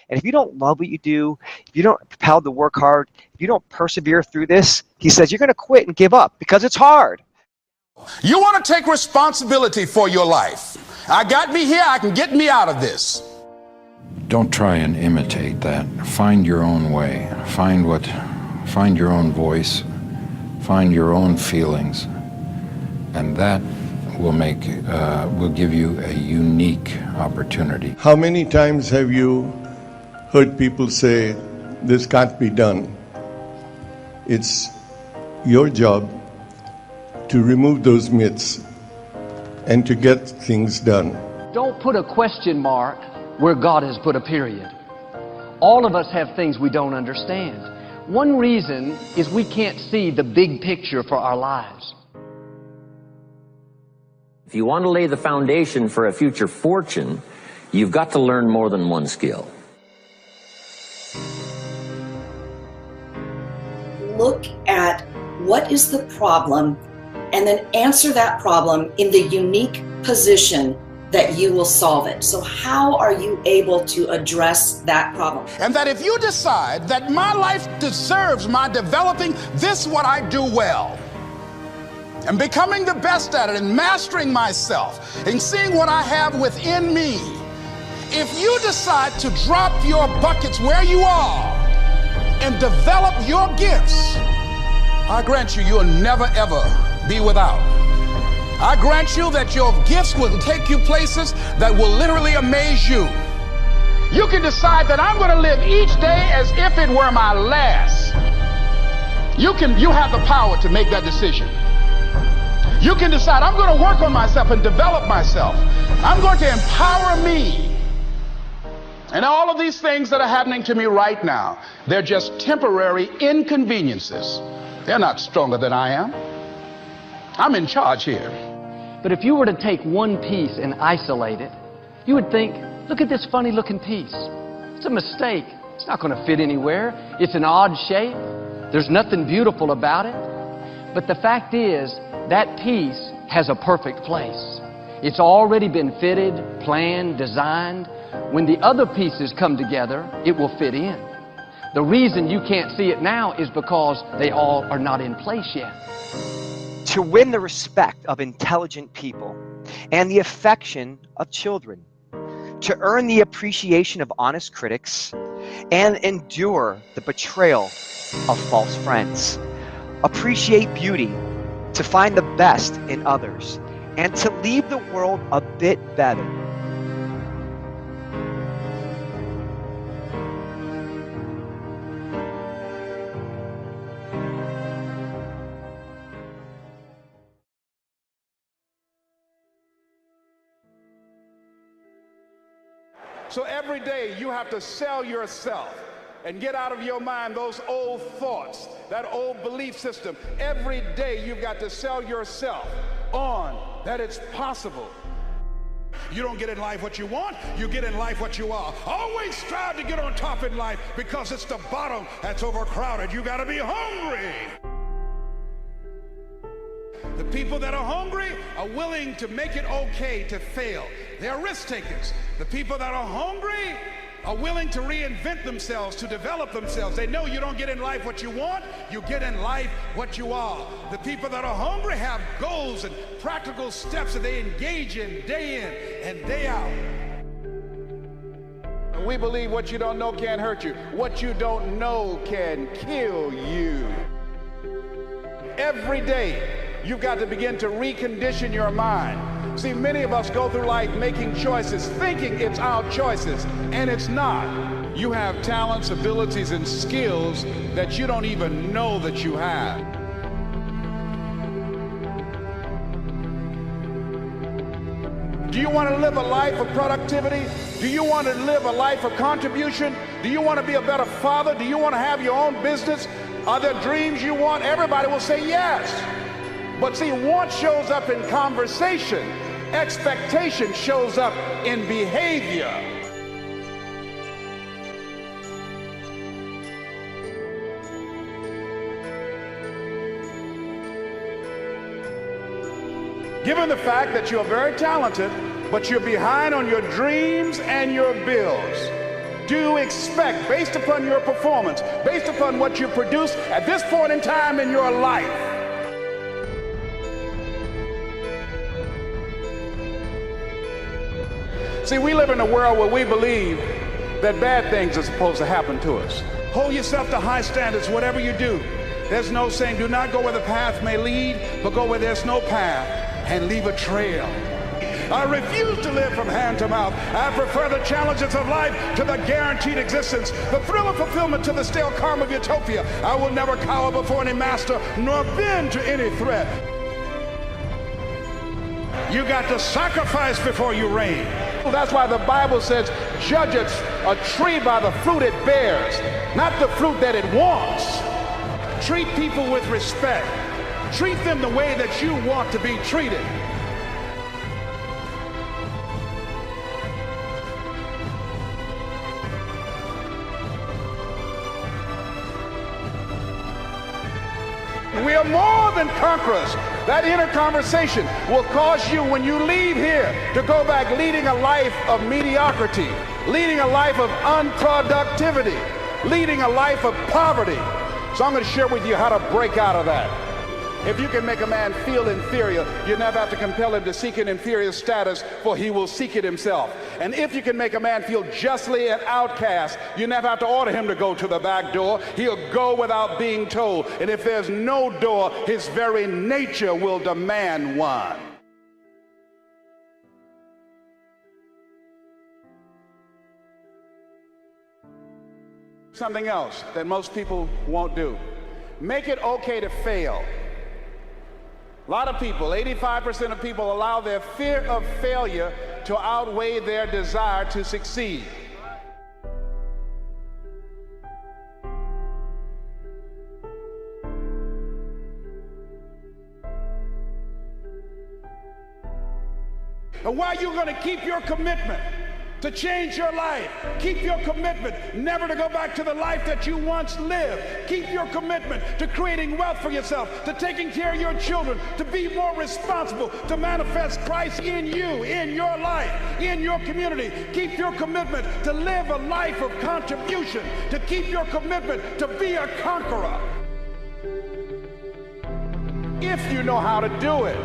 And if you don't love what you do, if you don't propel to work hard, if you don't persevere through this, he says you're going to quit and give up because it's hard. You want to take responsibility for your life. I got me here, I can get me out of this. Don't try and imitate that. Find your own way. Find your own voice. Find your own feelings. And that will give you a unique opportunity. How many times have you heard people say, this can't be done? It's your job to remove those myths and to get things done. Don't put a question mark where God has put a period. All of us have things we don't understand. One reason is we can't see the big picture for our lives. If you want to lay the foundation for a future fortune, you've got to learn more than one skill. Look at what is the problem and then answer that problem in the unique position that you will solve it. So how are you able to address that problem? And that if you decide that my life deserves my developing this what I do well, and becoming the best at it and mastering myself and seeing what I have within me, if you decide to drop your buckets where you are and develop your gifts, I grant you, you'll never ever be without. I grant you that your gifts will take you places that will literally amaze you. You can decide that I'm going to live each day as if it were my last. You have the power to make that decision. You can decide I'm going to work on myself and develop myself. I'm going to empower me. And all of these things that are happening to me right now, they're just temporary inconveniences. They're not stronger than I am. I'm in charge here. But if you were to take one piece and isolate it, you would think, look at this funny looking piece. It's a mistake. It's not going to fit anywhere. It's an odd shape. There's nothing beautiful about it. But the fact is, that piece has a perfect place. It's already been fitted, planned, designed. When the other pieces come together, it will fit in. The reason you can't see it now is because they all are not in place yet. To win the respect of intelligent people and the affection of children, to earn the appreciation of honest critics, and endure the betrayal of false friends. Appreciate beauty, to find the best in others, and to leave the world a bit better. So every day you have to sell yourself and get out of your mind those old thoughts, that old belief system. Every day you've got to sell yourself on that it's possible. You don't get in life what you want, you get in life what you are. Always strive to get on top in life because it's the bottom that's overcrowded. You got to be hungry. The people that are hungry are willing to make it okay to fail. They're risk takers. The people that are hungry are willing to reinvent themselves, to develop themselves. They know you don't get in life what you want, you get in life what you are. The people that are hungry have goals and practical steps that they engage in day in and day out. And we believe what you don't know can't hurt you. What you don't know can kill you. Every day, you've got to begin to recondition your mind. See, many of us go through life making choices, thinking it's our choices, and it's not. You have talents, abilities, and skills that you don't even know that you have. Do you want to live a life of productivity? Do you want to live a life of contribution? Do you want to be a better father? Do you want to have your own business? Are there dreams you want? Everybody will say yes. But see, want shows up in conversation. Expectation shows up in behavior. Given the fact that you're very talented, but you're behind on your dreams and your bills, do expect, based upon your performance, based upon what you produce at this point in time in your life. See, we live in a world where we believe that bad things are supposed to happen to us. Hold yourself to high standards, whatever you do. There's no saying, do not go where the path may lead, but go where there's no path and leave a trail. I refuse to live from hand to mouth. I prefer the challenges of life to the guaranteed existence, the thrill of fulfillment to the stale calm of utopia. I will never cower before any master, nor bend to any threat. You got to sacrifice before you reign. That's why the Bible says, judge a tree by the fruit it bears, not the fruit that it wants. Treat people with respect. Treat them the way that you want to be treated. We are more than conquerors. That inner conversation will cause you, when you leave here, to go back leading a life of mediocrity, leading a life of unproductivity, leading a life of poverty. So I'm going to share with you how to break out of that. If you can make a man feel inferior, you never have to compel him to seek an inferior status, for he will seek it himself. And if you can make a man feel justly an outcast, you never have to order him to go to the back door. He'll go without being told. And if there's no door, his very nature will demand one. Something else that most people won't do. Make it okay to fail. A lot of people, 85% of people, allow their fear of failure to outweigh their desire to succeed. And while you're going to keep your commitment to change your life, keep your commitment never to go back to the life that you once lived, keep your commitment to creating wealth for yourself, to taking care of your children, to be more responsible, to manifest Christ in you, in your life, in your community. Keep your commitment to live a life of contribution, to keep your commitment to be a conqueror. If you know how to do it.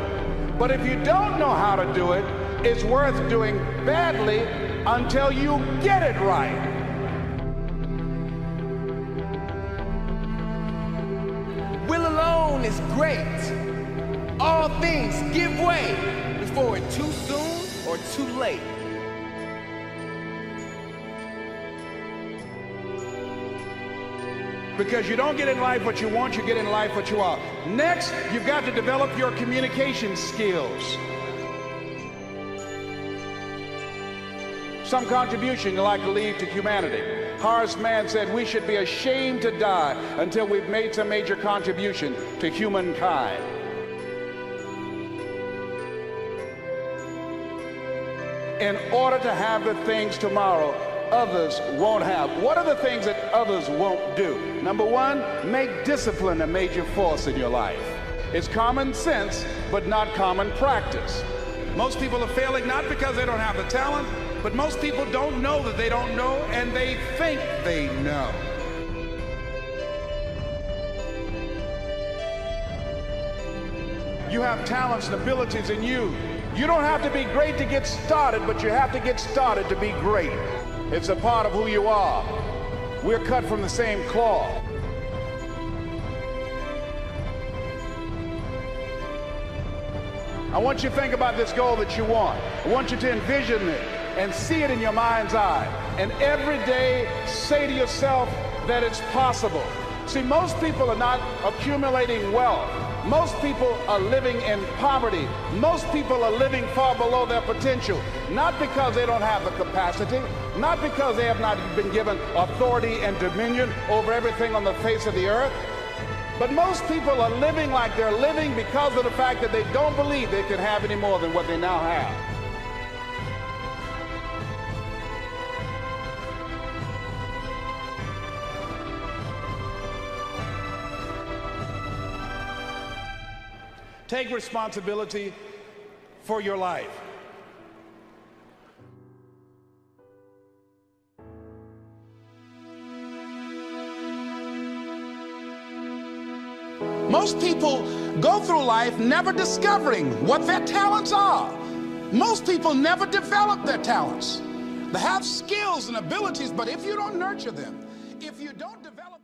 But if you don't know how to do it, it's worth doing badly until you get it right. Will alone is great. All things give way before it's too soon or too late. Because you don't get in life what you want, you get in life what you are. Next, you've got to develop your communication skills. Some contribution you'd like to leave to humanity. Horace Mann said we should be ashamed to die until we've made some major contribution to humankind. In order to have the things tomorrow others won't have. What are the things that others won't do? Number one, make discipline a major force in your life. It's common sense, but not common practice. Most people are failing not because they don't have the talent, but most people don't know that they don't know, and they think they know. You have talents and abilities in you. You don't have to be great to get started, but you have to get started to be great. It's a part of who you are. We're cut from the same cloth. I want you to think about this goal that you want. I want you to envision it and see it in your mind's eye. And every day say to yourself that it's possible. See, most people are not accumulating wealth. Most people are living in poverty. Most people are living far below their potential, not because they don't have the capacity, not because they have not been given authority and dominion over everything on the face of the earth, but most people are living like they're living because of the fact that they don't believe they can have any more than what they now have. Take responsibility for your life. Most people go through life never discovering what their talents are. Most people never develop their talents. They have skills and abilities, but if you don't nurture them, if you don't develop